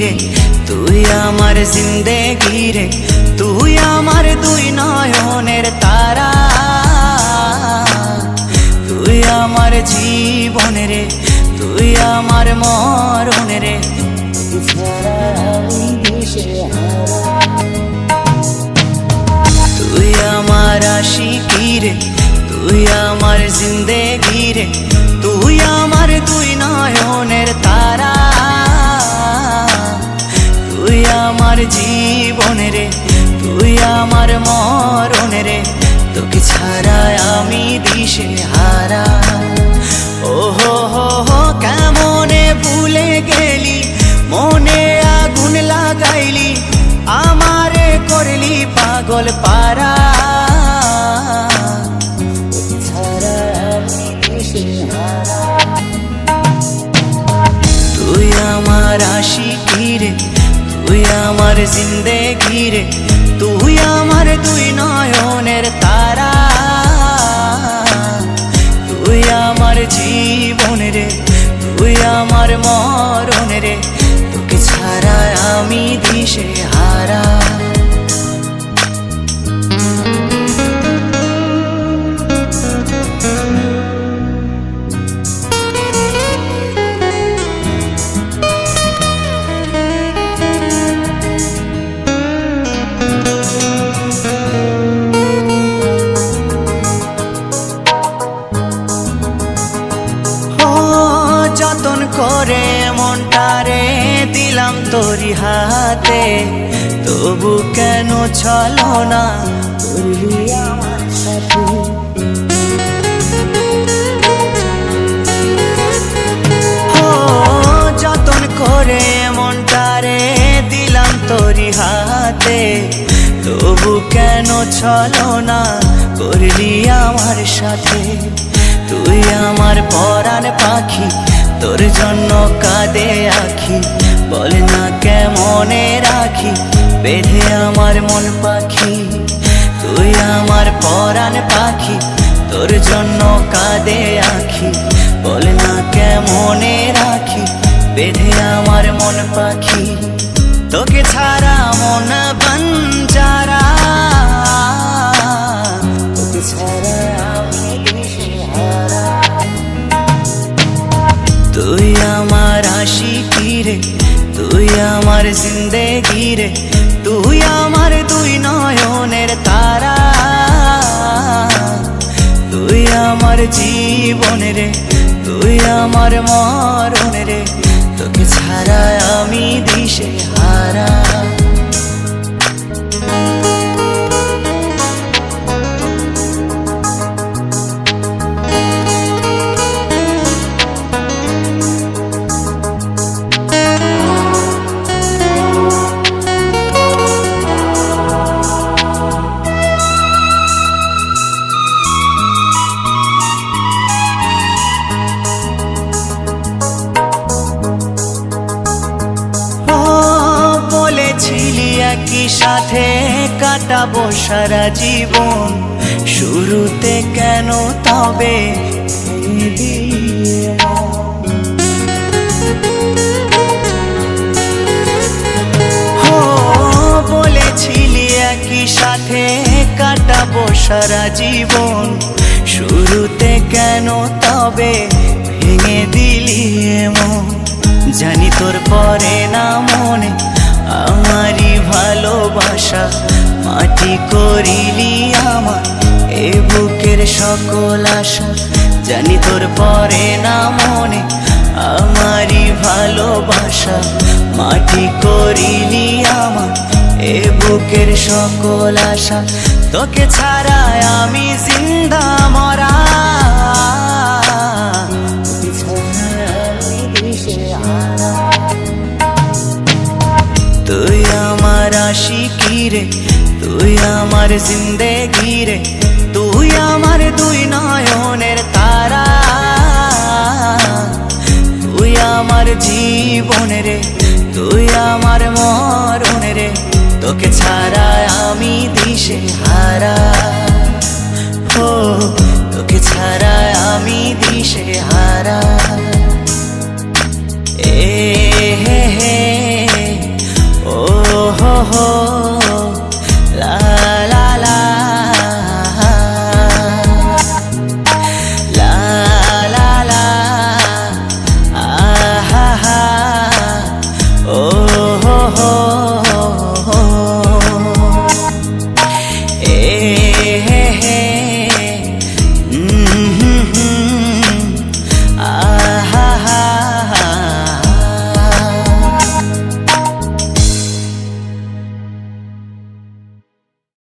রে, তুই আমার জিন্দেগি রে, তুই আমার দুই নয়নের তারা, তুই আমার জীবন রে, তুই আমার মরণ রে, তুই আমার আশিকি রে, তুই আমার জিন্দেগি রে, তুই আমার দুই নয়নের তারা, তুই আমার জীবন রে, তুই আমার মরণ রে, তোকে ছাড়া আমি দিশে হারা। ও হো হো হো কেমনে ভুলে গেলি, মনে আগুন লাগাইলি, আমারে করলি পাগল পারা, তুই আমার আশিকি রে, তুই আমার জিন্দেগি রে, তুই আমার দুই নয়নের তারা, তুই আমার জীবন রে, তুই আমার মরণ রে, তোকে ছাড়া আমি দিশে হারা। যতন করে মনটারে দিলাম তোরি হাতে, তবু কেন ছলো না করলি আমার সাথে, যতন করে মনটারে দিলাম তোরি হাতে, তবু কেন ছলো না করলি আমার সাথে, তুই আমার পরাণ পাখি, তোর জন্য কাঁদে আখি, বল না কেমনে রাখি বেঁধে আমার মন পাখি, তুই আমার পরাণ পাখি, তোর জন্য কাঁদে আখি, বল না কেমনে রাখি বেঁধে আমার মন পাখি, তোকে ছাড়া মন বঞ্জারা, তোকে ছাড়া আমি দিশেহারা, তুই আমার আশিকি রে, তুই আমার জিন্দেগি রে, তুই আমার দুই নয়নের তারা, তুই আমার জীবন রে, তুই আমার মরণ রে, তোকে ছাড়া আমি দিশে হারা। একই সাথে কাটাবো সারা জীবন, শুরুতে কেন তবে বলেছিলি একই সাথে কাটাবো সারা জীবন, শুরুতে কেন তবে ভেঙে দিলি এমন, জানি তোর পরে না মনে আমারই ভালোবাসা, মাটি করিলি আমার এ বুকের সকল আশা, জানি তোর পরে না মনে আমারই ভালোবাসা, মাটি করিলি আমার এ বুকের সকল আশা, তোকে ছাড়া আমি জিন্দা মরা, তুই আমার আশিকি রে, তুই আমার জিন্দেগি রে, তুই আমার দুই নয়নের তারা, তুই আমার জীবন রে, তুই আমার মরণ রে, তোকে ছাড়া আমি দিশে